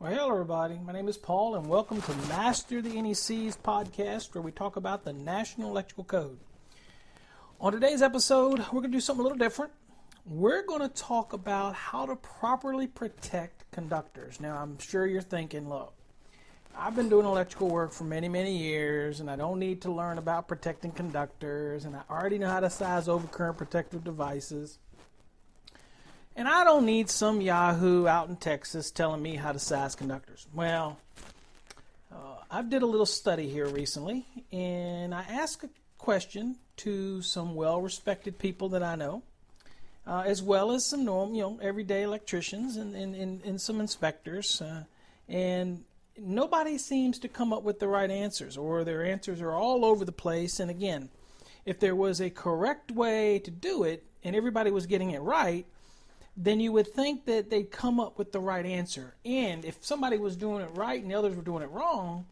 Well, hello everybody. My name is Paul and welcome to Master the NEC's podcast where we talk about the National Electrical Code. On today's episode, we're going to do something a little different. We're going to talk about how to properly protect conductors. Now, I'm sure you're thinking, look, I've been doing electrical work for many years and I don't need to learn about protecting conductors and I already know how to size overcurrent protective devices. And I don't need some Yahoo out in Texas telling me how to size conductors. Well, I did a little study here recently, and I asked a question to some well-respected people that I know, as well as some normal, everyday electricians and some inspectors, and nobody seems to come up with the right answers, or their answers are all over the place. And again, if there was a correct way to do it and everybody was getting it right, then you would think that they'd come up with the right answer. And if somebody was doing it right and the others were doing it wrong,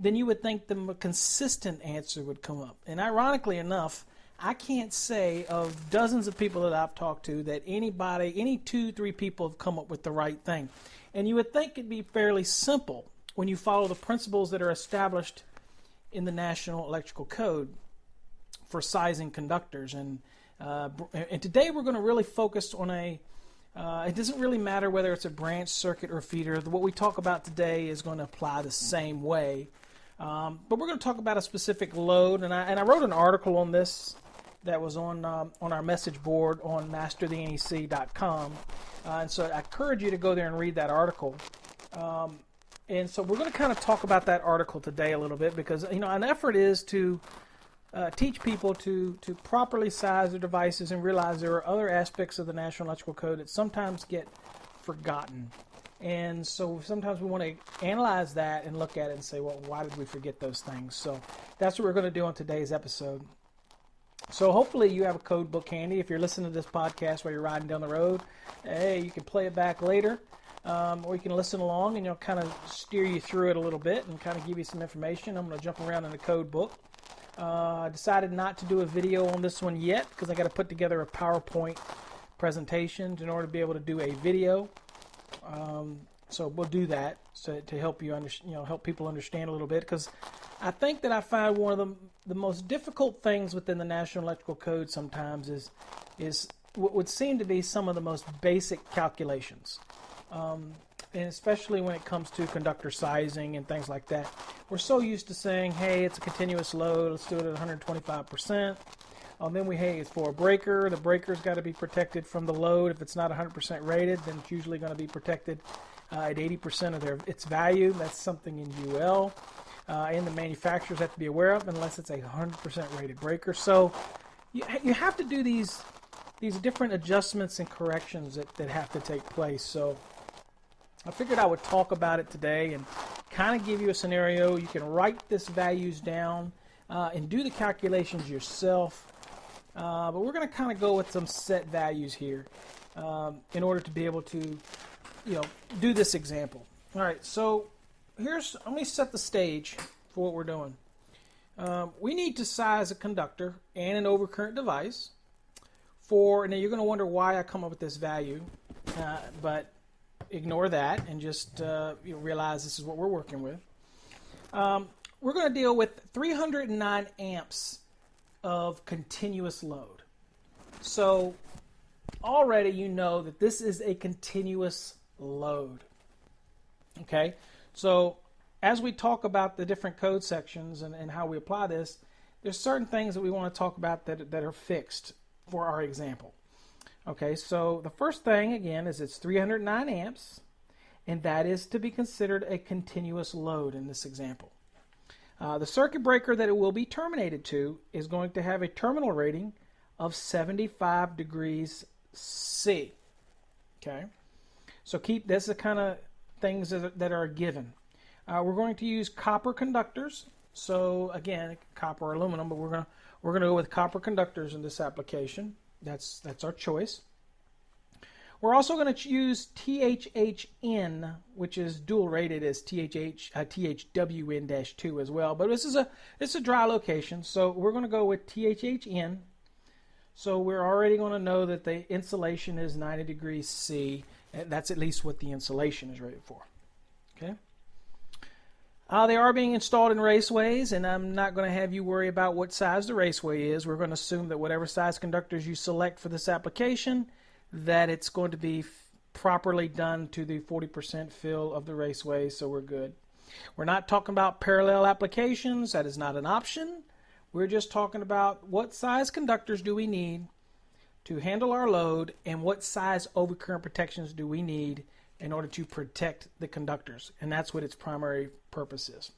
then you would think the consistent answer would come up. And ironically enough, I can't say of dozens of people that I've talked to that any 2-3 people have come up with the right thing. And you would think it'd be fairly simple when you follow the principles that are established in the National Electrical Code for sizing conductors. And today we're going to really focus on it doesn't really matter whether it's a branch, circuit, or feeder. What we talk about today is going to apply the same way. But we're going to talk about a specific load, and I wrote an article on this that was on our message board on masterthenec.com. And so I encourage you to go there and read that article. And so we're going to kind of talk about that article today a little bit because, an effort is to teach people to properly size their devices and realize there are other aspects of the National Electrical Code that sometimes get forgotten. And so sometimes we want to analyze that and look at it and say, well, why did we forget those things? So that's what we're going to do on today's episode. So hopefully you have a code book handy. If you're listening to this podcast while you're riding down the road, hey, you can play it back later. Or you can listen along and kind of steer you through it a little bit and kind of give you some information. I'm going to jump around in the code book. I decided not to do a video on this one yet because I got to put together a PowerPoint presentation in order to be able to do a video. So we'll do that to help you help people understand a little bit, because I think that I find one of the most difficult things within the National Electrical Code sometimes is what would seem to be some of the most basic calculations. And especially when it comes to conductor sizing and things like that. We're so used to saying, hey, it's a continuous load, let's do it at 125%. Then it's for a breaker. The breaker's got to be protected from the load. If it's not 100% rated, then it's usually going to be protected at 80% of its value. That's something in UL. And the manufacturers have to be aware of, unless it's a 100% rated breaker. So you have to do these different adjustments and corrections that have to take place. So I figured I would talk about it today and kind of give you a scenario. You can write these values down and do the calculations yourself. But we're going to kind of go with some set values here in order to be able to, do this example. All right, so let me set the stage for what we're doing. We need to size a conductor and an overcurrent device and now you're going to wonder why I come up with this value, but ignore that and just realize this is what we're working with. We're going to deal with 309 amps of continuous load. So already you know that this is a continuous load. Okay, so as we talk about the different code sections and how we apply this, there's certain things that we want to talk about that are fixed for our example. Okay, so the first thing, again, is it's 309 amps, and that is to be considered a continuous load in this example. The circuit breaker that it will be terminated to is going to have a terminal rating of 75 degrees C. Okay, so keep this the kind of things that are given. We're going to use copper conductors. So again, copper or aluminum, but we're going to go with copper conductors in this application. That's our choice. We're also going to use THHN, which is dual rated as THWN-2 as well. But it's a dry location, so we're going to go with THHN. So we're already going to know that the insulation is 90 degrees C. And that's at least what the insulation is rated for. Okay. They are being installed in raceways, and I'm not going to have you worry about what size the raceway is. We're going to assume that whatever size conductors you select for this application, that it's going to be properly done to the 40% fill of the raceway, so we're good. We're not talking about parallel applications. That is not an option. We're just talking about what size conductors do we need to handle our load, and what size overcurrent protections do we need in order to protect the conductors, and that's what its primary purpose is.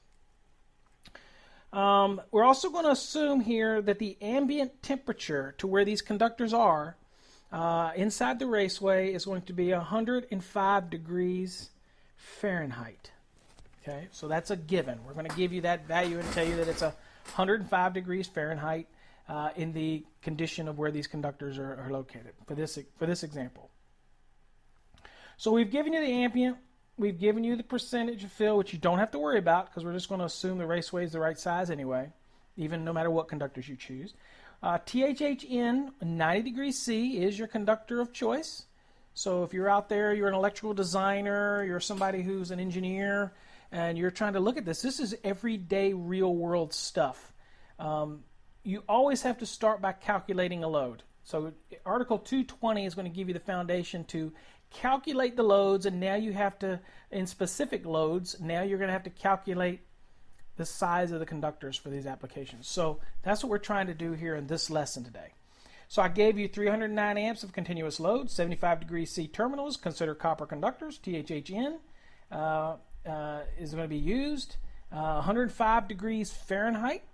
We're also going to assume here that the ambient temperature to where these conductors are inside the raceway is going to be 105 degrees Fahrenheit. Okay, so that's a given. We're going to give you that value and tell you that it's 105 degrees Fahrenheit in the condition of where these conductors are located for this example. So we've given you the ambient, we've given you the percentage of fill, which you don't have to worry about because we're just going to assume the raceway is the right size anyway, even no matter what conductors you choose. THHN 90 degrees C is your conductor of choice. So if you're out there, you're an electrical designer, you're somebody who's an engineer, and you're trying to look at this, this is everyday real world stuff. You always have to start by calculating a load. So Article 220 is going to give you the foundation to calculate the loads, and now you have to, in specific loads, now you're going to have to calculate the size of the conductors for these applications. So that's what we're trying to do here in this lesson today. So I gave you 309 amps of continuous load, 75 degrees C terminals, consider copper conductors, THHN is going to be used, 105 degrees Fahrenheit.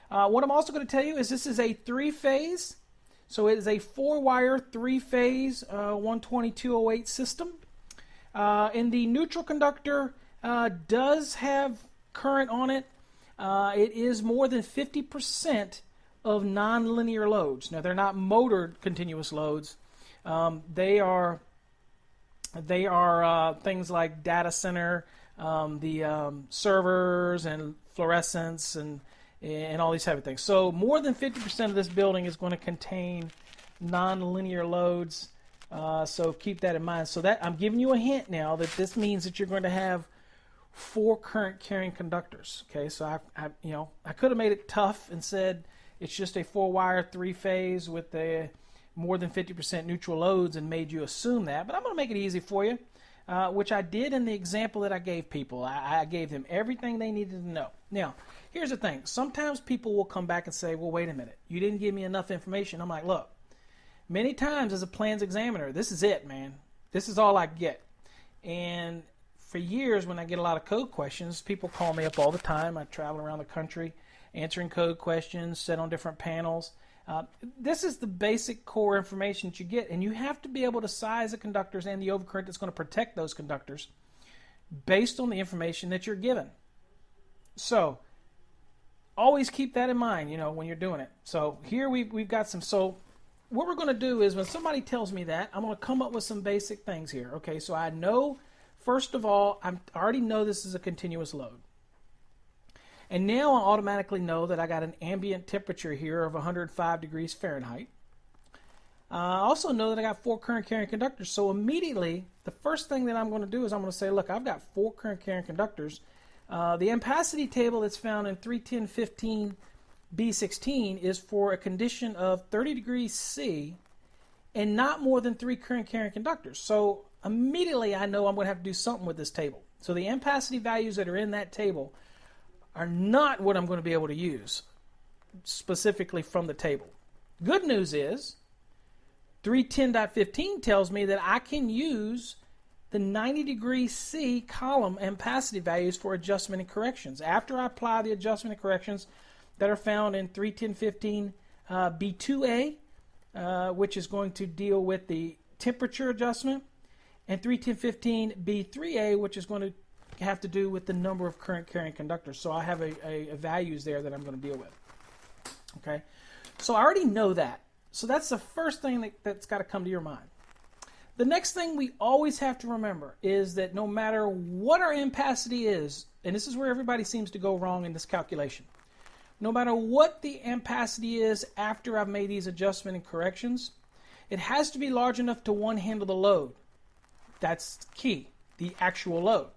What I'm also going to tell you is this is a three-phase. So it is a 4-wire, 3-phase 12208 system. And the neutral conductor does have current on it. It is more than 50% of nonlinear loads. Now, they're not motored continuous loads. They are things like data center, the servers and fluorescence and all these type of things. So more than 50% of this building is going to contain nonlinear loads. So keep that in mind. So that I'm giving you a hint now that this means that you're going to have 4 current carrying conductors. Okay, so I could have made it tough and said it's just a 4-wire 3-phase with a more than 50% neutral loads and made you assume that. But I'm going to make it easy for you, which I did in the example that I gave people. I gave them everything they needed to know. Now, here's the thing. Sometimes people will come back and say, well, wait a minute. You didn't give me enough information. I'm like, look, many times as a plans examiner, this is it, man. This is all I get. And for years, when I get a lot of code questions, people call me up all the time. I travel around the country answering code questions, sit on different panels. This is the basic core information that you get, and you have to be able to size the conductors and the overcurrent that's going to protect those conductors based on the information that you're given. So always keep that in mind, when you're doing it. So here we've got some. So what we're going to do is when somebody tells me that, I'm going to come up with some basic things here. Okay, so I know, first of all, I already know this is a continuous load. And now I automatically know that I got an ambient temperature here of 105 degrees Fahrenheit. I also know that I got 4 current carrying conductors. So immediately, the first thing that I'm going to do is I'm going to say, look, I've got 4 current carrying conductors. The ampacity table that's found in 310.15 B16 is for a condition of 30 degrees C and not more than 3 current carrying conductors. So immediately I know I'm going to have to do something with this table. So the ampacity values that are in that table are not what I'm going to be able to use specifically from the table. Good news is 310.15 tells me that I can use the 90 degree C column ampacity values for adjustment and corrections. After I apply the adjustment and corrections that are found in 310.15 B2A, which is going to deal with the temperature adjustment, and 310.15 B3A, which is going to have to do with the number of current carrying conductors. So I have a values there that I'm going to deal with. Okay, so I already know that. So that's the first thing that's got to come to your mind. The next thing we always have to remember is that no matter what our ampacity is, and this is where everybody seems to go wrong in this calculation, no matter what the ampacity is after I've made these adjustments and corrections, it has to be large enough to handle the load. That's key, the actual load.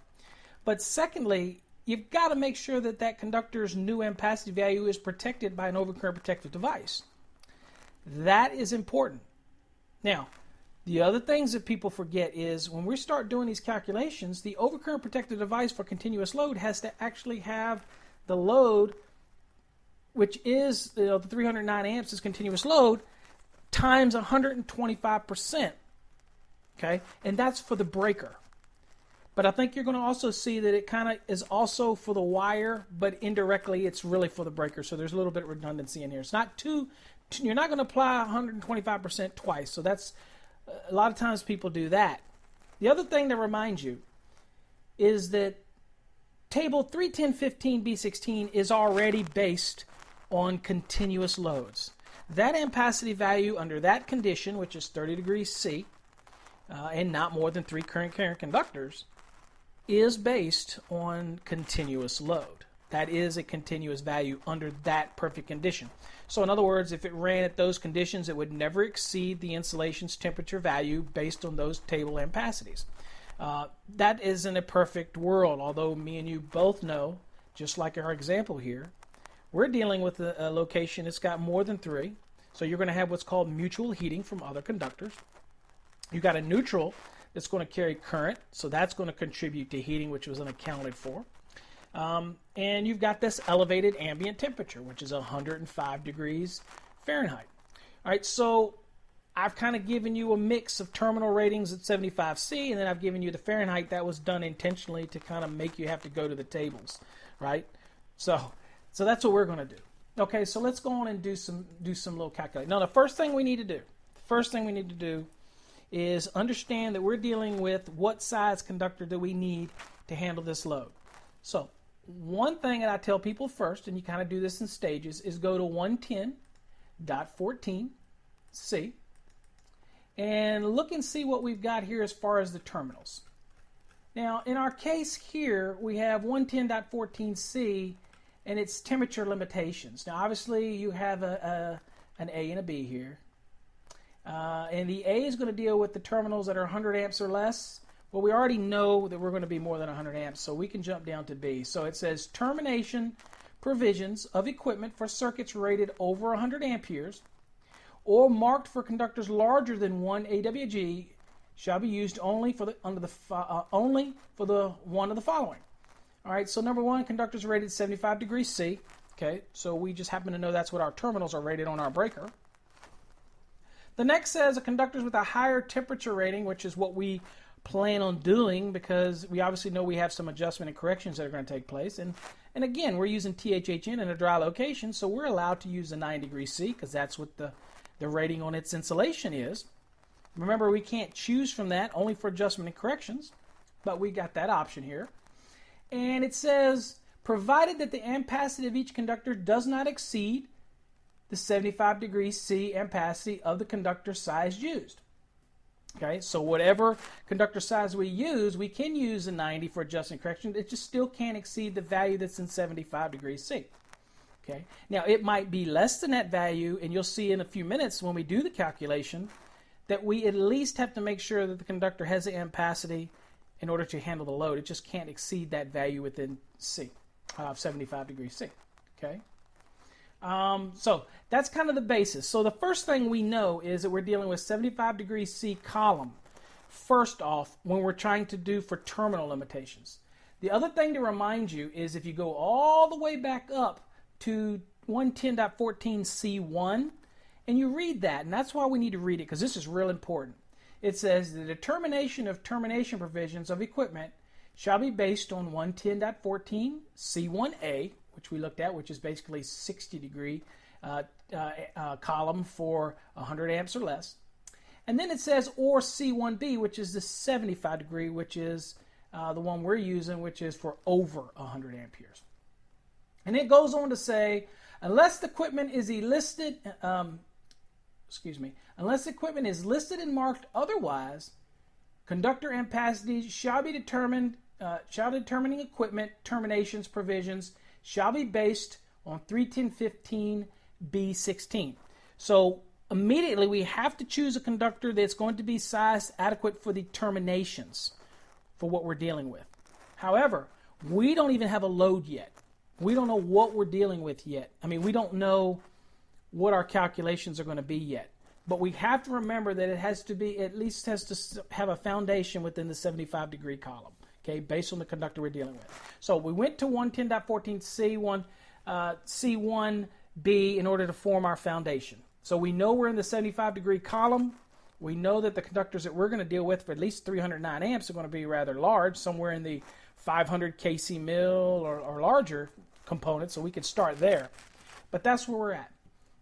But secondly, you've got to make sure that that conductor's new ampacity value is protected by an overcurrent protective device. That is important. Now, the other things that people forget is when we start doing these calculations, the overcurrent protective device for continuous load has to actually have the load, which is the 309 amps is continuous load, times 125%. Okay, and that's for the breaker. But I think you're going to also see that it kind of is also for the wire, but indirectly it's really for the breaker. So there's a little bit of redundancy in here. It's not you're not going to apply 125% twice. So that's a lot of times people do that. The other thing to remind you is that table 31015B16 is already based on continuous loads. That ampacity value under that condition, which is 30 degrees C, and not more than 3 current carrying conductors, is based on continuous load. That is a continuous value under that perfect condition. So in other words, if it ran at those conditions, it would never exceed the insulation's temperature value based on those table ampacities. That isn't a perfect world, although me and you both know, just like our example here, we're dealing with a location that's got more than 3. So you're going to have what's called mutual heating from other conductors. You've got a neutral that's going to carry current, so that's going to contribute to heating, which was unaccounted for. And you've got this elevated ambient temperature, which is 105 degrees Fahrenheit. All right, so I've kind of given you a mix of terminal ratings at 75 C, and then I've given you the Fahrenheit. That was done intentionally to kind of make you have to go to the tables, right? So that's what we're going to do. Okay, so let's go on and do some little calculating. Now, the first thing we need to do is understand that we're dealing with what size conductor do we need to handle this load. So one thing that I tell people first, and you kind of do this in stages, is go to 110.14C and look and see what we've got here as far as the terminals. Now, in our case here, we have 110.14C and its temperature limitations. Now, obviously, you have an A and a B here. And the A is going to deal with the terminals that are 100 amps or less. Well, we already know that we're going to be more than 100 amps, so we can jump down to B. So it says termination provisions of equipment for circuits rated over 100 amperes or marked for conductors larger than 1 AWG shall be used only for only for the one of the following. All right, so number one, conductors rated 75 degrees C. Okay, so we just happen to know that's what our terminals are rated on our breaker. The next says conductors with a higher temperature rating, which is what we plan on doing because we obviously know we have some adjustment and corrections that are going to take place. And again, we're using THHN in a dry location, so we're allowed to use a 9 degrees C because that's what the rating on its insulation is. Remember, we can't choose from that, only for adjustment and corrections, but we got that option here. And it says, provided that the ampacity of each conductor does not exceed the 75 degrees C ampacity of the conductor size used. Okay, so whatever conductor size we use, we can use a 90 for adjustment and correction. It just still can't exceed the value that's in 75 degrees C. Okay, now it might be less than that value, and you'll see in a few minutes when we do the calculation that we at least have to make sure that the conductor has the ampacity in order to handle the load. It just can't exceed that value within C, 75 degrees C. Okay. So that's kind of the basis. So the first thing we know is that we're dealing with 75 degrees C column, first off, when we're trying to do for terminal limitations. The other thing to remind you is if you go all the way back up to 110.14C1 and you read that, and that's why we need to read it because this is real important. It says the determination of termination provisions of equipment shall be based on 110.14C1A, which we looked at, which is basically 60 degree column for 100 amps or less. And then it says or C1B, which is the 75 degree, which is the one we're using, which is for over 100 amperes. And it goes on to say, unless the equipment is listed, unless the equipment is listed and marked otherwise, conductor ampacities shall be determined, determining equipment terminations provisions shall be based on 310.15B16. So immediately we have to choose a conductor that's going to be sized adequate for the terminations for what we're dealing with. However, we don't even have a load yet. We don't know what we're dealing with yet. I mean, we don't know what our calculations are going to be yet. But we have to remember that it has to be, at least has to have a foundation within the 75-degree column, okay, based on the conductor we're dealing with. So we went to 110.14 C1B in order to form our foundation. So we know we're in the 75-degree column. We know that the conductors that we're going to deal with for at least 309 amps are going to be rather large, somewhere in the 500 kc mil or larger components, so we could start there. But that's where we're at.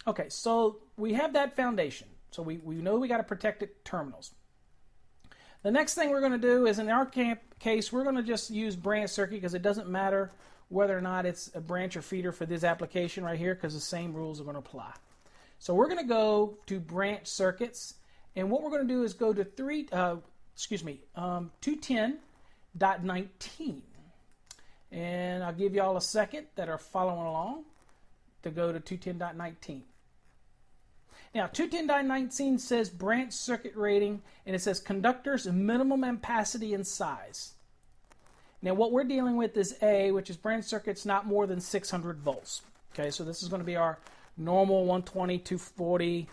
Okay, so we have that foundation. So we know we got to protect it terminals. The next thing we're going to do is, in our case, we're going to just use branch circuit because it doesn't matter whether or not it's a branch or feeder for this application right here, because the same rules are going to apply. So we're going to go to branch circuits, and what we're going to do is go to 210.19. And I'll give you all a second that are following along to go to 210.19. Now, 210.19 says branch circuit rating, and it says conductors minimum ampacity and size. Now, what we're dealing with is A, which is branch circuits not more than 600 volts. Okay, so this is going to be our normal 120, 240,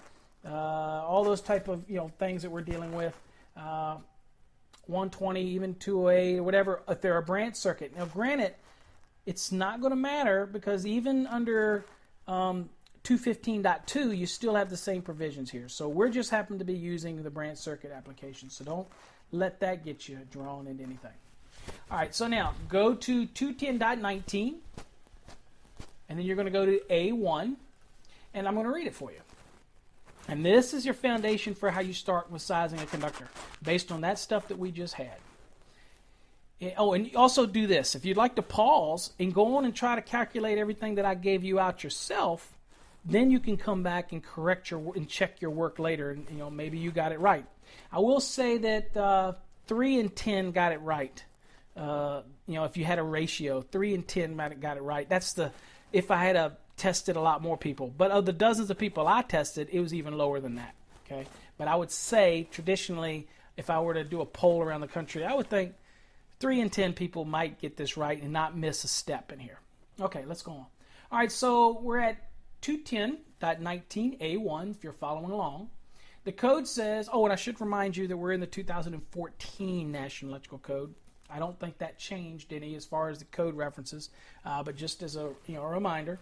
all those type of things that we're dealing with. 120, even 208, or whatever, if they're a branch circuit. Now, granted, it's not going to matter because even under 215.2, you still have the same provisions here. So we're just happen to be using the branch circuit application. So don't let that get you drawn into anything. All right, so now go to 210.19, and then you're going to go to A1, and I'm going to read it for you. And this is your foundation for how you start with sizing a conductor, based on that stuff that we just had. Oh, and also do this. If you'd like to pause and go on and try to calculate everything that I gave you out yourself, then you can come back and correct and check your work later, and maybe you got it right. I will say that 3 and 10 got it right. If you had a ratio, 3 and 10 might have got it right. That's if I had tested a lot more people. But of the dozens of people I tested, it was even lower than that. Okay, but I would say traditionally, if I were to do a poll around the country, I would think 3 and 10 people might get this right and not miss a step in here. Okay, let's go on. All right, so we're at 210.19A1 if you're following along. The code says, and I should remind you that we're in the 2014 National Electrical Code. I don't think that changed any as far as the code references, but just as a reminder.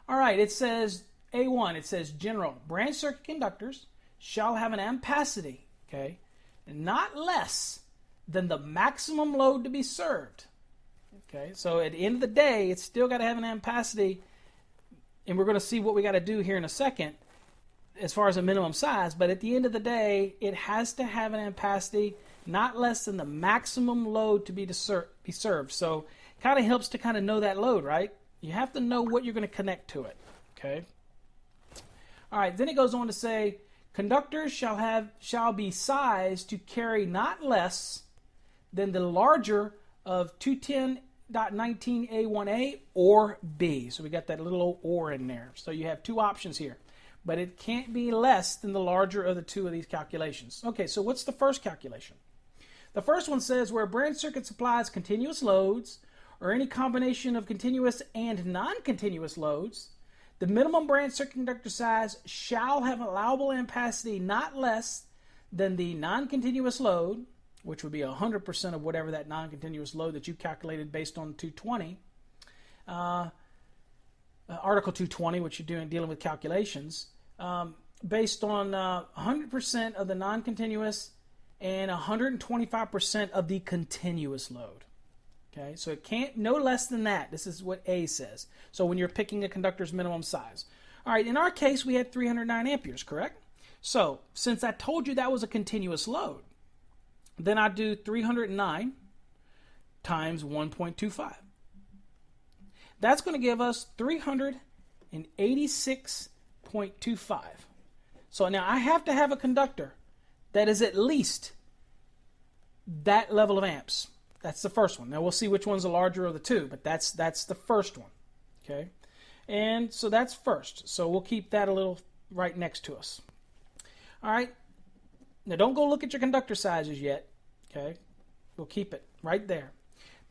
All right, it says A1, it says general branch circuit conductors shall have an ampacity, okay, not less than the maximum load to be served. Okay, so at the end of the day, it's still got to have an ampacity, and we're going to see what we got to do here in a second as far as a minimum size, but at the end of the day, it has to have an ampacity not less than the maximum load to be served. So it kind of helps to kind of know that load, right? You have to know what you're going to connect to it, okay? All right, then it goes on to say, conductors shall be sized to carry not less than the larger of 210.19A1A or B. So we got that little or in there. So you have two options here. But it can't be less than the larger of the two of these calculations. Okay, so what's the first calculation? The first one says where a branch circuit supplies continuous loads or any combination of continuous and non-continuous loads, the minimum branch circuit conductor size shall have allowable ampacity not less than the non-continuous load, which would be 100% of whatever that non-continuous load that you calculated based on 220. Article 220, which you're dealing with calculations, based on 100% of the non-continuous and 125% of the continuous load. Okay, so it can't no less than that. This is what A says. So when you're picking a conductor's minimum size. All right, in our case, we had 309 amperes, correct? So since I told you that was a continuous load, then I do 309 times 1.25. That's going to give us 386.25. So now I have to have a conductor that is at least that level of amps. That's the first one. Now we'll see which one's the larger of the two, but that's the first one. Okay, and so that's first. So we'll keep that a little right next to us. All right. Now don't go look at your conductor sizes yet. Okay, we'll keep it right there.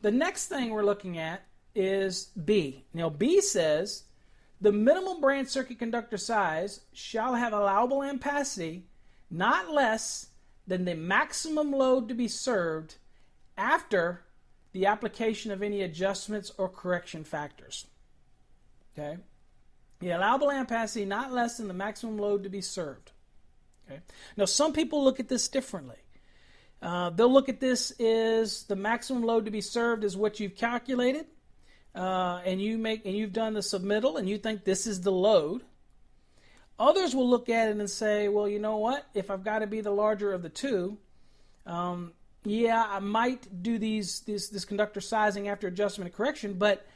The next thing we're looking at is B. Now, B says the minimum branch circuit conductor size shall have allowable ampacity not less than the maximum load to be served after the application of any adjustments or correction factors. Okay? The allowable ampacity not less than the maximum load to be served. Okay? Now, some people look at this differently. They'll look at this as the maximum load to be served is what you've calculated, and you've done the submittal, and you think this is the load. Others will look at it and say, well, you know what? If I've got to be the larger of the two, yeah, I might do this conductor sizing after adjustment and correction, but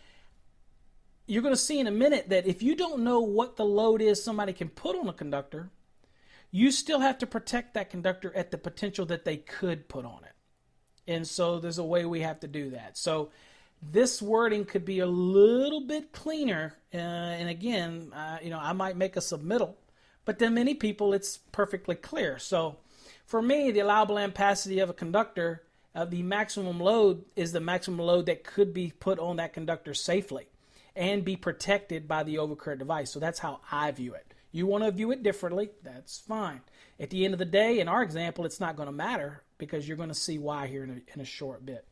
you're going to see in a minute that if you don't know what the load is somebody can put on a conductor, you still have to protect that conductor at the potential that they could put on it. And so there's a way we have to do that. So this wording could be a little bit cleaner. And again, I might make a submittal, but then many people, it's perfectly clear. So for me, the allowable ampacity of a conductor, the maximum load is the maximum load that could be put on that conductor safely and be protected by the overcurrent device. So that's how I view it. You want to view it differently, that's fine. At the end of the day, in our example, it's not going to matter because you're going to see why here in a short bit.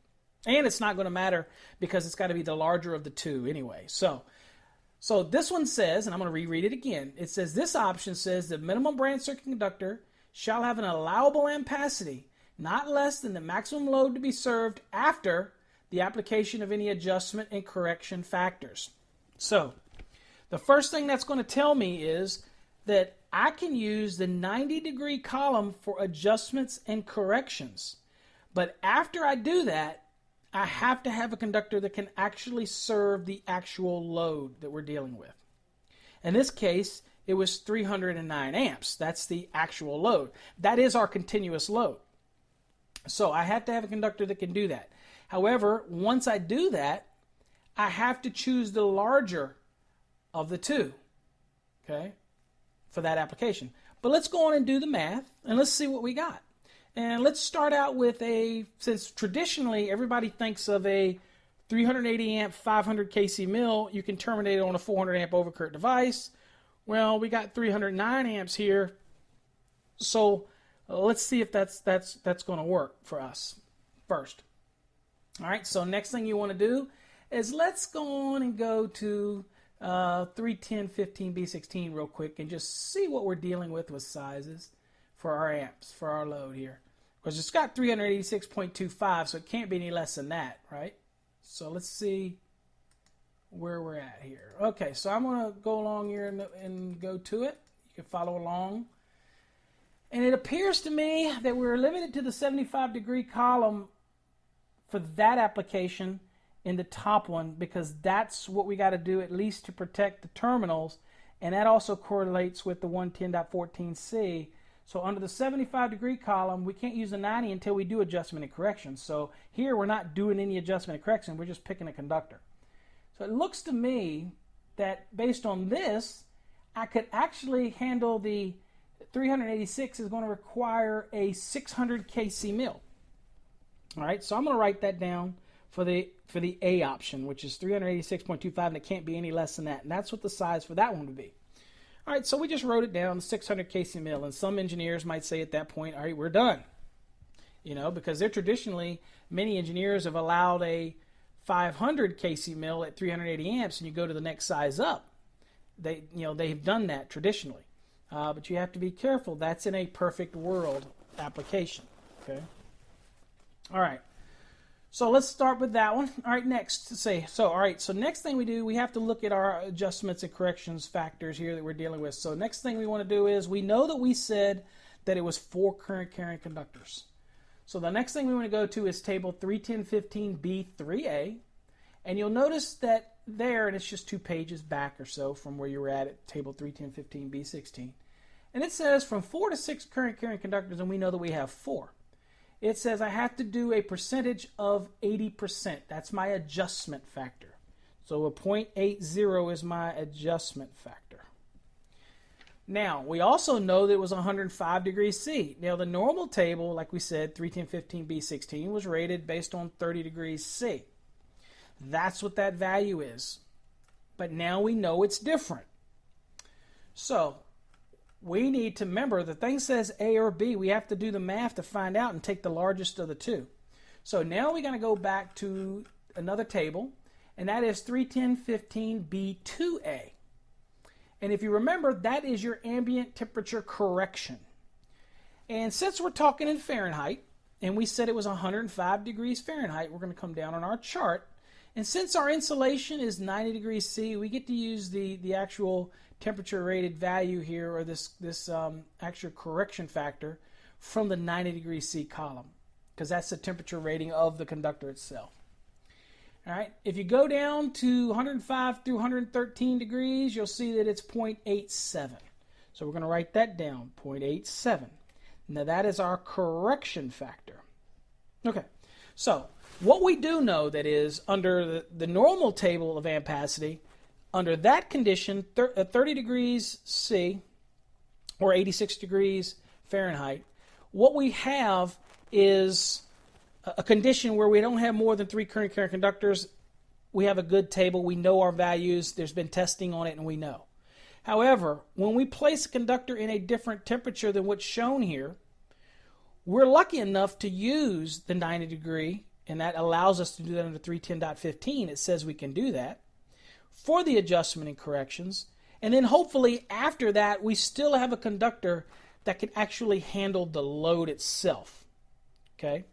And it's not going to matter because it's got to be the larger of the two anyway. So this one says, and I'm going to reread it again, it says this option says the minimum branch circuit conductor shall have an allowable ampacity not less than the maximum load to be served after the application of any adjustment and correction factors. So the first thing that's going to tell me is that I can use the 90-degree column for adjustments and corrections. But after I do that, I have to have a conductor that can actually serve the actual load that we're dealing with. In this case, it was 309 amps. That's the actual load. That is our continuous load. So I have to have a conductor that can do that. However, once I do that, I have to choose the larger of the two, okay, for that application. But let's go on and do the math, and let's see what we got. And let's start out with since traditionally everybody thinks of a 380 amp 500 kc mill, you can terminate it on a 400 amp overcurrent device. Well, we got 309 amps here, so let's see if that's going to work for us first. All right, so next thing you want to do is let's go on and go to 310-15B16 real quick and just see what we're dealing with sizes for our amps, for our load here. Because it's got 386.25, so it can't be any less than that, right? So let's see where we're at here. Okay, so I'm going to go along here and go to it. You can follow along. And it appears to me that we're limited to the 75-degree column for that application in the top one because that's what we got to do at least to protect the terminals, and that also correlates with the 110.14c. So under the 75-degree column, we can't use the 90 until we do adjustment and correction. So here we're not doing any adjustment and correction, we're just picking a conductor. So it looks to me that based on this, I could actually handle the 386 is going to require a 600 kc mill. All right, so I'm going to write that down for the A option, which is 386.25, and it can't be any less than that. And that's what the size for that one would be. All right, so we just wrote it down, 600 kc mill, and some engineers might say at that point, all right, we're done. Because they're traditionally, many engineers have allowed a 500 kc mill at 380 amps, and you go to the next size up. They've done that traditionally. But you have to be careful. That's in a perfect world application. Okay. All right. So let's start with that one. All right. Next, So next thing we do, we have to look at our adjustments and corrections factors here that we're dealing with. So next thing we want to do is we know that we said that it was 4 current carrying conductors. So the next thing we want to go to is table 31015B3A, and you'll notice that there, and it's just 2 pages back or so from where you were at table 31015B16. And it says from 4 to 6 current carrying conductors, and we know that we have 4. It says I have to do a percentage of 80%. That's my adjustment factor. So a 0.80 is my adjustment factor. Now, we also know that it was 105 degrees C. Now, the normal table, like we said, 31015B16, was rated based on 30 degrees C. That's what that value is. But now we know it's different. So, we need to remember the thing says A or B. We have to do the math to find out and take the largest of the two. So now we're going to go back to another table, and that is 31015B2A. And if you remember, that is your ambient temperature correction. And since we're talking in Fahrenheit, and we said it was 105 degrees Fahrenheit, we're going to come down on our chart. And since our insulation is 90 degrees C, we get to use the actual temperature rated value here, or this actual correction factor from the 90 degrees C column, because that's the temperature rating of the conductor itself. All right, if you go down to 105 through 113 degrees, you'll see that it's 0.87. So we're going to write that down, 0.87. Now that is our correction factor. Okay, so what we do know that is under the normal table of ampacity, under that condition, 30 degrees C or 86 degrees Fahrenheit, what we have is a condition where we don't have more than 3 current carrying conductors. We have a good table. We know our values. There's been testing on it, and we know. However, when we place a conductor in a different temperature than what's shown here, we're lucky enough to use the 90 degree, and that allows us to do that under 310.15. It says we can do that for the adjustment and corrections. And then hopefully after that, we still have a conductor that can actually handle the load itself. Okay?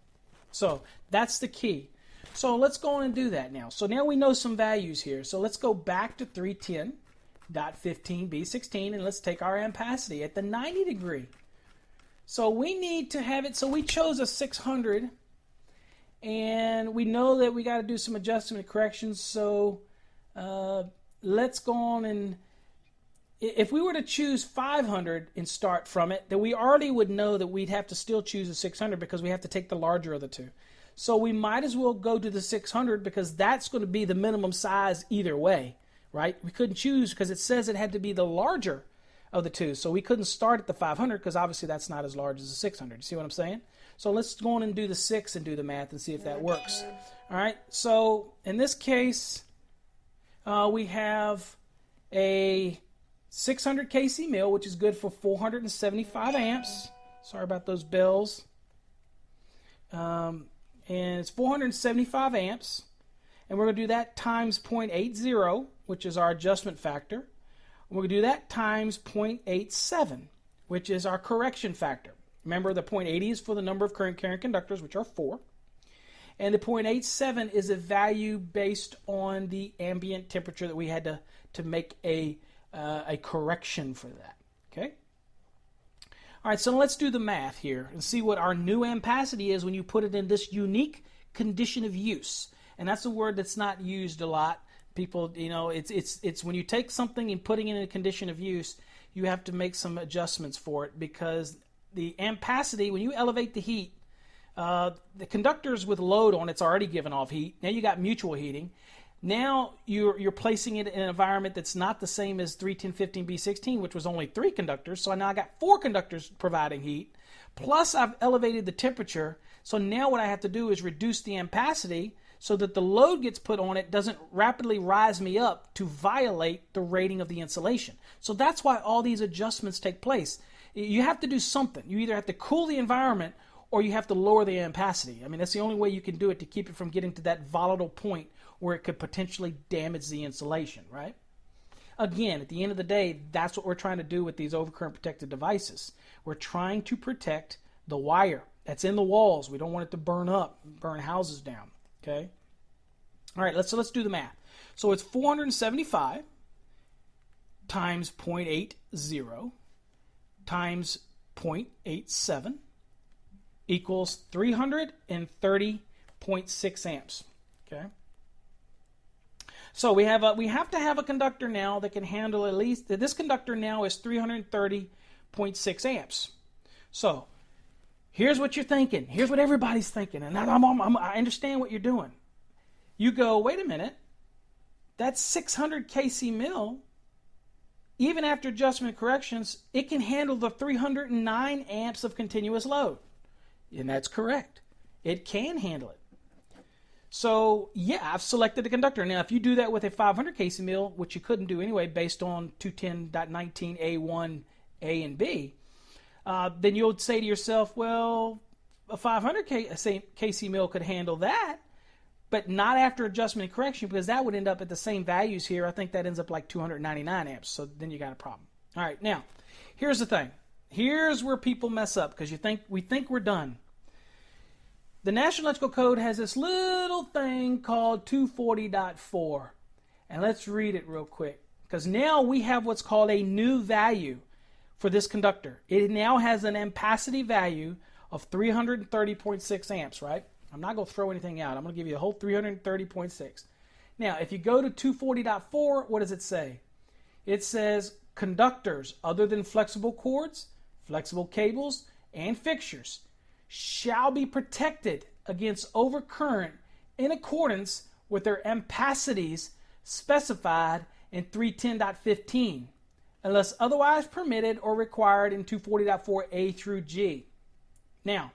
So that's the key. So let's go on and do that now. So now we know some values here. So let's go back to 310.15B16 and let's take our ampacity at the 90 degree. So we need to have it, so we chose a 600, and we know that we got to do some adjustment and corrections. So let's go on, and if we were to choose 500 and start from it, then we already would know that we'd have to still choose a 600 because we have to take the larger of the two. So we might as well go to the 600 because that's going to be the minimum size either way, right? We couldn't choose because it says it had to be the larger of the two. So we couldn't start at the 500 because obviously that's not as large as the 600. You see what I'm saying? So let's go on and do the 6 and do the math and see if that works. All right. So in this case, we have a 600 kc mil, which is good for 475 amps. Sorry about those bells. And it's 475 amps. And we're going to do that times 0.80, which is our adjustment factor. And we're going to do that times 0.87, which is our correction factor. Remember, the 0.80 is for the number of current carrying conductors, which are 4. And the 0.87 is a value based on the ambient temperature that we had to make a correction for that. Okay? All right, so let's do the math here and see what our new ampacity is when you put it in this unique condition of use. And that's a word that's not used a lot. People, it's when you take something and putting it in a condition of use, you have to make some adjustments for it because the ampacity, when you elevate the heat, the conductors with load on it's already given off heat. Now you got mutual heating. Now you're placing it in an environment that's not the same as 31015B16, which was only 3 conductors. So now I got 4 conductors providing heat. Plus I've elevated the temperature. So now what I have to do is reduce the ampacity so that the load gets put on it doesn't rapidly rise me up to violate the rating of the insulation. So that's why all these adjustments take place. You have to do something. You either have to cool the environment or you have to lower the ampacity. I mean, that's the only way you can do it to keep it from getting to that volatile point where it could potentially damage the insulation, right? Again, at the end of the day, that's what we're trying to do with these overcurrent protected devices. We're trying to protect the wire that's in the walls. We don't want it to burn up, burn houses down, okay? All right, let's do the math. So it's 475 times 0.80 times 0.87 equals 330.6 amps, okay? So we have to have a conductor now that can handle at least, this conductor now is 330.6 amps. So here's what you're thinking. Here's what everybody's thinking. And I understand what you're doing. You go, wait a minute. That 600 kc mil even after adjustment corrections, it can handle the 309 amps of continuous load. And that's correct. It can handle it. So, yeah, I've selected a conductor. Now, if you do that with a 500 kc mil, which you couldn't do anyway based on 210.19A1, A and B, then you'll say to yourself, well, a 500 kc mil could handle that, but not after adjustment and correction, because that would end up at the same values here. I think that ends up like 299 amps, so then you got a problem. All right, now, here's the thing. Here's where people mess up, because we think we're done. The National Electrical Code has this little thing called 240.4, and let's read it real quick, because now we have what's called a new value for this conductor. It now has an ampacity value of 330.6 amps, right? I'm not going to throw anything out. I'm going to give you the whole 330.6. Now, if you go to 240.4, what does it say? It says conductors other than flexible cords, flexible cables, and fixtures shall be protected against overcurrent in accordance with their ampacities specified in 310.15, unless otherwise permitted or required in 240.4A through G. Now,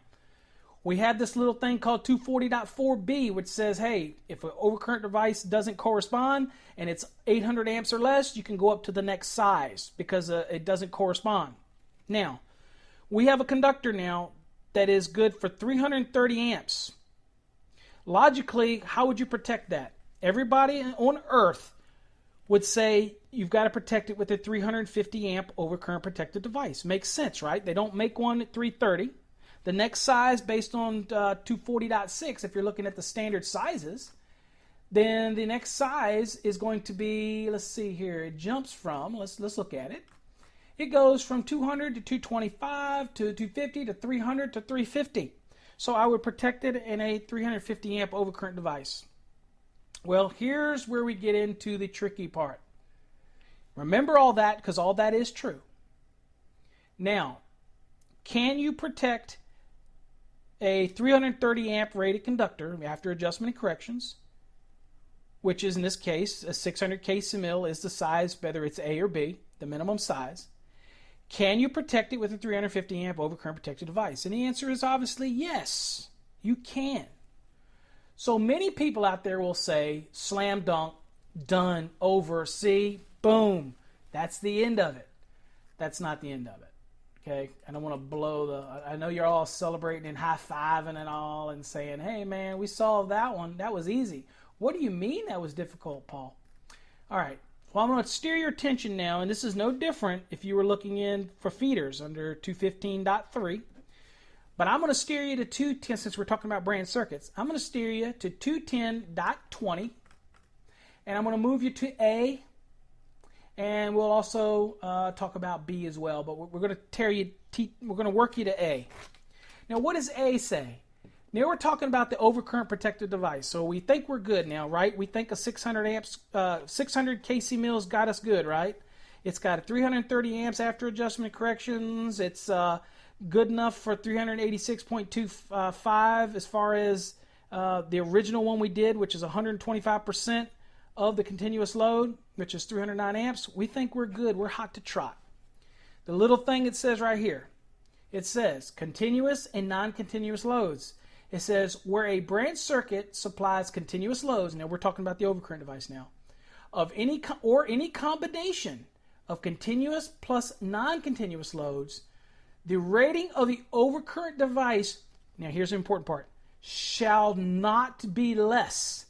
we have this little thing called 240.4B, which says, hey, if an overcurrent device doesn't correspond and it's 800 amps or less, you can go up to the next size because it doesn't correspond. Now, we have a conductor now that is good for 330 amps. Logically, how would you protect that? Everybody on Earth would say you've got to protect it with a 350 amp overcurrent protected device. Makes sense, right? They don't make one at 330. The next size, based on 240.6, if you're looking at the standard sizes, then the next size is going to be, let's see here, it jumps from, let's look at it. It goes from 200 to 225 to 250 to 300 to 350. So I would protect it in a 350 amp overcurrent device. Well, here's where we get into the tricky part. Remember all that, because all that is true. Now, can you protect a 330 amp rated conductor after adjustment and corrections, which is in this case a 600 kc mil is the size, whether it's A or B, the minimum size? Can you protect it with a 350 amp overcurrent protected device? And the answer is obviously yes, you can. So many people out there will say, slam dunk, done, over, see, boom. That's the end of it. That's not the end of it. Okay, I don't want to blow the, I know you're all celebrating and high-fiving and all and saying, hey man, we solved that one. That was easy. What do you mean that was difficult, Paul? All right, well, I'm going to steer your attention now, and this is no different if you were looking in for feeders under 215.3. But I'm going to steer you to 210, since we're talking about brand circuits. I'm going to steer you to 210.20, and I'm going to move you to A, and we'll also talk about B as well. But we're going to we're going to work you to A. Now, what does A say? Now we're talking about the overcurrent protected device. So we think we're good now, right? We think a 600 amps, 600 kc mil's got us good, right? It's got a 330 amps after adjustment corrections. It's good enough for 386.25 as far as the original one we did, which is 125% of the continuous load, which is 309 amps. We think we're good. We're hot to trot. The little thing it says right here, it says continuous and non-continuous loads. It says where a branch circuit supplies continuous loads, now we're talking about the overcurrent device now, of any combination of continuous plus non-continuous loads, the rating of the overcurrent device, now here's the important part, shall not be less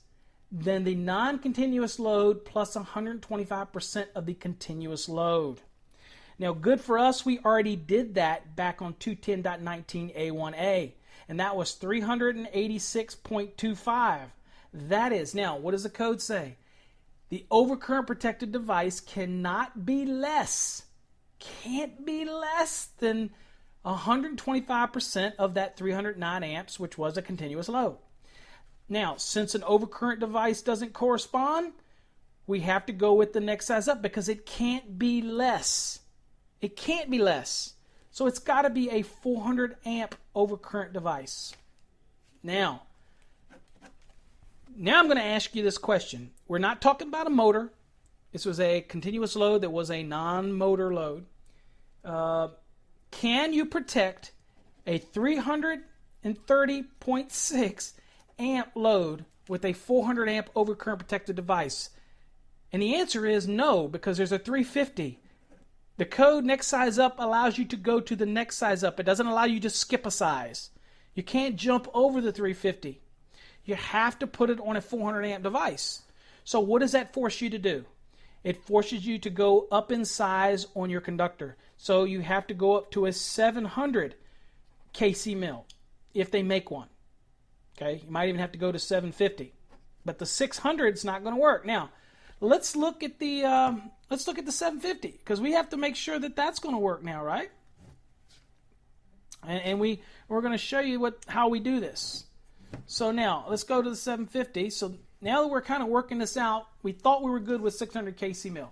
than the non-continuous load plus 125% of the continuous load. Now, good for us, we already did that back on 210.19A1A, and that was 386.25. That is, now, what does the code say? The overcurrent protected device cannot be less, can't be less than 125% of that 309 amps, which was a continuous load. Now, since an overcurrent device doesn't correspond, we have to go with the next size up because it can't be less. It can't be less. So it's got to be a 400 amp overcurrent device. Now I'm going to ask you this question. We're not talking about a motor. This was a continuous load that was a non-motor load. Can you protect a 330.6 amp load with a 400 amp overcurrent protected device? And the answer is no, because there's a 350. The code next size up allows you to go to the next size up. It doesn't allow you to skip a size. You can't jump over the 350. You have to put it on a 400 amp device. So what does that force you to do? It forces you to go up in size on your conductor. So you have to go up to a 700 kc mil if they make one. Okay, you might even have to go to 750. But the 600 is not going to work. Now, let's look at the 750, because we have to make sure that that's going to work now, right? And we're going to show you how we do this. So now let's go to the 750. So now that we're kind of working this out, we thought we were good with 600 kc mil,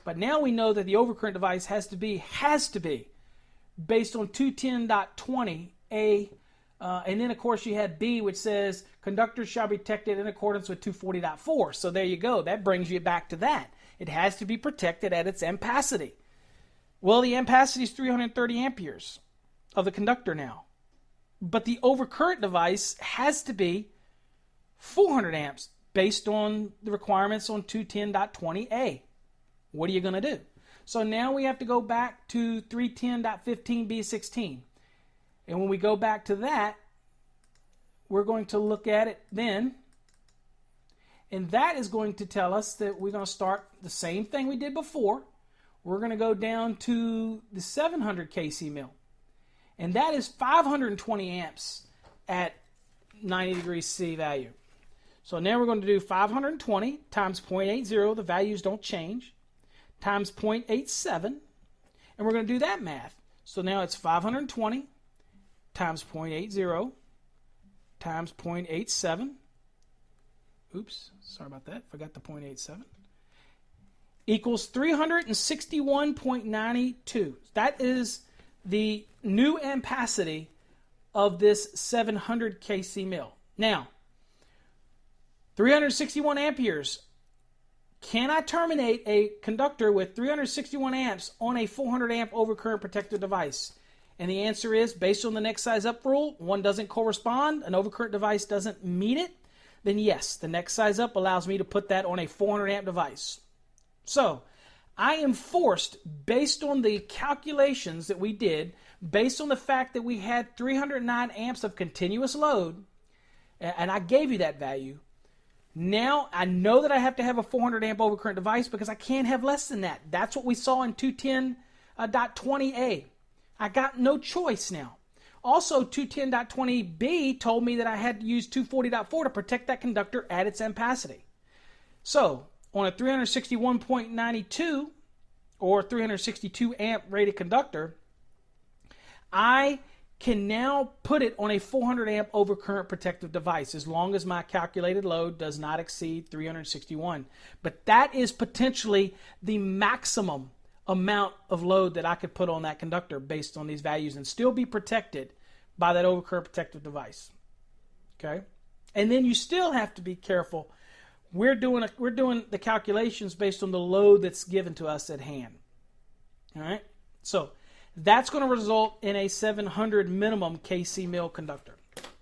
but now we know that the overcurrent device has to be based on 210.20A, and then of course you had B, which says conductors shall be protected in accordance with 240.4. So there you go. That brings you back to that. It has to be protected at its ampacity. Well, the ampacity is 330 amperes of the conductor now, but the overcurrent device has to be 400 amps based on the requirements on 210.20A. What are you going to do? So now we have to go back to 310.15B16. And when we go back to that, we're going to look at it then. And that is going to tell us that we're going to start the same thing we did before. We're going to go down to the 700 kc mil. And that is 520 amps at 90 degrees C value. So now we're going to do 520 times 0.80, the values don't change, times 0.87, and we're going to do that math. So now it's 520 times 0.80 times 0.87. Oops, sorry about that, forgot the 0.87. Equals 361.92. That is the new ampacity of this 700 kc mil. Now, 361 amperes. Can I terminate a conductor with 361 amps on a 400 amp overcurrent protected device? And the answer is, based on the next size up rule, one doesn't correspond, an overcurrent device doesn't meet it, then yes, the next size up allows me to put that on a 400 amp device. So, I am forced, based on the calculations that we did, based on the fact that we had 309 amps of continuous load, and I gave you that value. Now I know that I have to have a 400 amp overcurrent device because I can't have less than that. That's what we saw in 210.20A. I got no choice now. Also, 210.20B told me that I had to use 240.4 to protect that conductor at its ampacity. So, on a 361.92 or 362 amp rated conductor, I can now put it on a 400 amp overcurrent protective device as long as my calculated load does not exceed 361. But that is potentially the maximum amount of load that I could put on that conductor based on these values and still be protected by that overcurrent protective device. Okay? And then you still have to be careful. We're doing the calculations based on the load that's given to us at hand. All right? So that's going to result in a 700 minimum kc mil conductor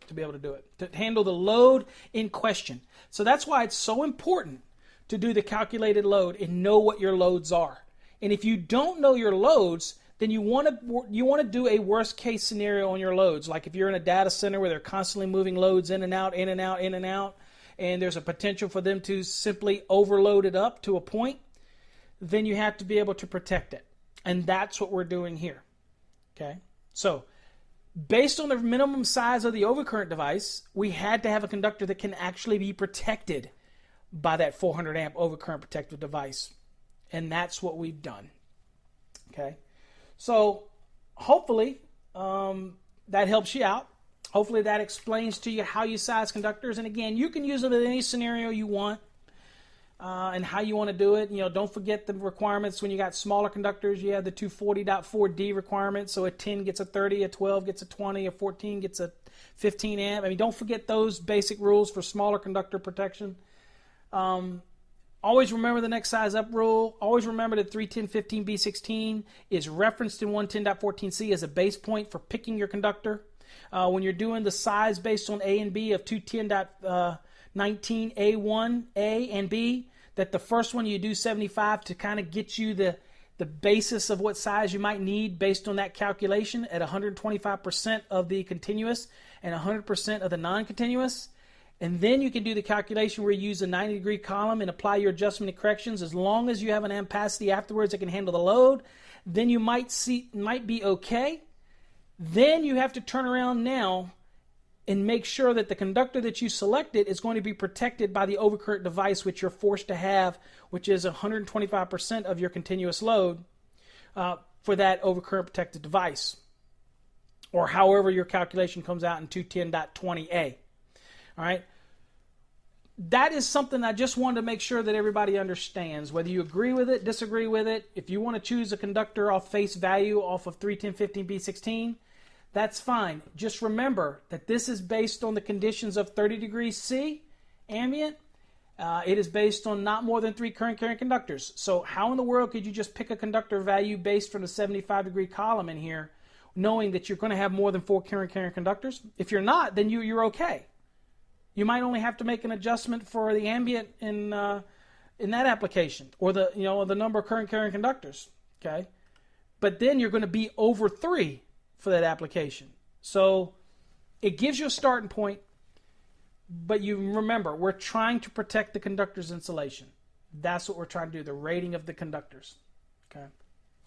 to be able to do it, to handle the load in question. So that's why it's so important to do the calculated load and know what your loads are. And if you don't know your loads, then you want to do a worst case scenario on your loads. Like if you're in a data center where they're constantly moving loads in and out, in and out, in and out, and there's a potential for them to simply overload it up to a point, then you have to be able to protect it. And that's what we're doing here. Okay? So, based on the minimum size of the overcurrent device, we had to have a conductor that can actually be protected by that 400 amp overcurrent protective device. And that's what we've done. Okay? So, hopefully, that helps you out. Hopefully that explains to you how you size conductors. And again, you can use it in any scenario you want and how you want to do it. You know, don't forget the requirements. When you got smaller conductors, you have the 240.4D requirements. So a 10 gets a 30, a 12 gets a 20, a 14 gets a 15 amp. I mean, don't forget those basic rules for smaller conductor protection. Always remember the next size up rule. Always remember that 310.15b16 is referenced in 110.14c as a base point for picking your conductor. When you're doing the size based on A and B of 210.19A1, A and B, that the first one you do 75 to kind of get you the basis of what size you might need based on that calculation at 125% of the continuous and 100% of the non-continuous. And then you can do the calculation where you use a 90-degree column and apply your adjustment and corrections. As long as you have an ampacity afterwards that can handle the load, then you might be okay. Then you have to turn around now and make sure that the conductor that you selected is going to be protected by the overcurrent device, which you're forced to have, which is 125% of your continuous load for that overcurrent protected device, or however your calculation comes out in 210.20a. All right. That is something I just wanted to make sure that everybody understands. Whether you agree with it, disagree with it, if you want to choose a conductor off face value off of 310.15b16, that's fine. Just remember that this is based on the conditions of 30 degrees C, ambient. It is based on not more than 3 current carrying conductors. So how in the world could you just pick a conductor value based from the 75-degree column in here, knowing that you're going to have more than 4 current carrying conductors? If you're not, then you're okay. You might only have to make an adjustment for the ambient in that application, or the number of current carrying conductors. Okay, but then you're going to be over 3 for that application. So it gives you a starting point, but you remember, we're trying to protect the conductor's insulation. That's what we're trying to do, the rating of the conductors. Okay.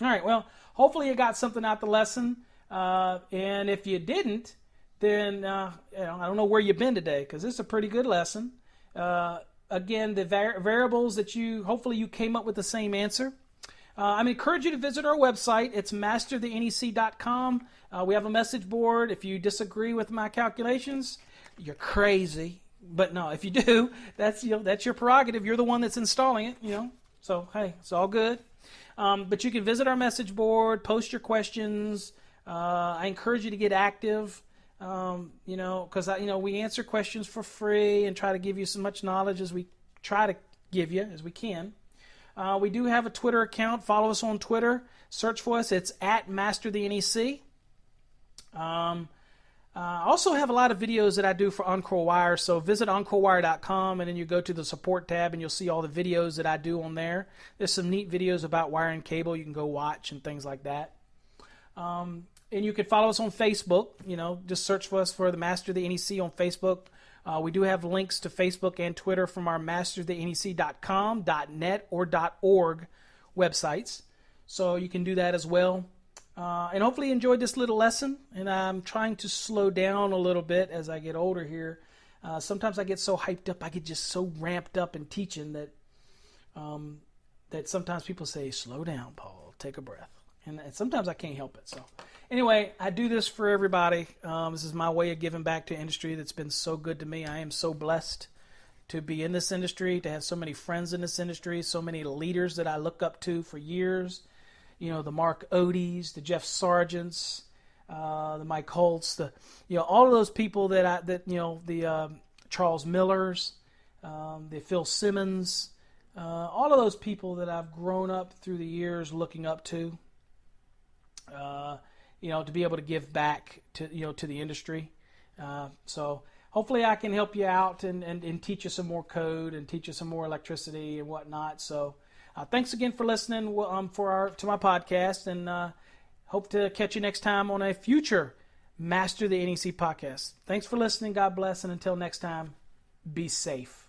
All right, well, hopefully you got something out the lesson. And if you didn't, then I don't know where you've been today, because this is a pretty good lesson. Again, the variables that hopefully you came up with the same answer. I encourage you to visit our website. It's masterthenec.com. We have a message board. If you disagree with my calculations, you're crazy. But no, if you do, that's your prerogative. You're the one that's installing it. So hey, it's all good. But you can visit our message board, post your questions. I encourage you to get active. Because we answer questions for free and try to give you as much knowledge as we try to give you as we can. We do have a Twitter account. Follow us on Twitter. Search for us. It's at MasterTheNEC. I also have a lot of videos that I do for Encore Wire. So visit EncoreWire.com and then you go to the support tab and you'll see all the videos that I do on there. There's some neat videos about wiring cable you can go watch and things like that. And you can follow us on Facebook. Just search for us for the Master the NEC on Facebook. We do have links to Facebook and Twitter from our masterthenec.com, .net, or .org websites. So you can do that as well. And hopefully you enjoyed this little lesson. And I'm trying to slow down a little bit as I get older here. Sometimes I get so hyped up, I get just so ramped up in teaching that sometimes people say, slow down, Paul, take a breath. And sometimes I can't help it. So anyway, I do this for everybody. This is my way of giving back to industry that's been so good to me. I am so blessed to be in this industry, to have so many friends in this industry, so many leaders that I look up to for years. The Mark Odeys, the Jeff Sargents, the Mike Holtz, all of those people the Charles Millers, the Phil Simmons, all of those people that I've grown up through the years looking up to. To be able to give back to the industry. So hopefully I can help you out and teach you some more code and teach you some more electricity and whatnot. So thanks again for listening to my podcast, and hope to catch you next time on a future Master the NEC podcast. Thanks for listening. God bless, and until next time, be safe.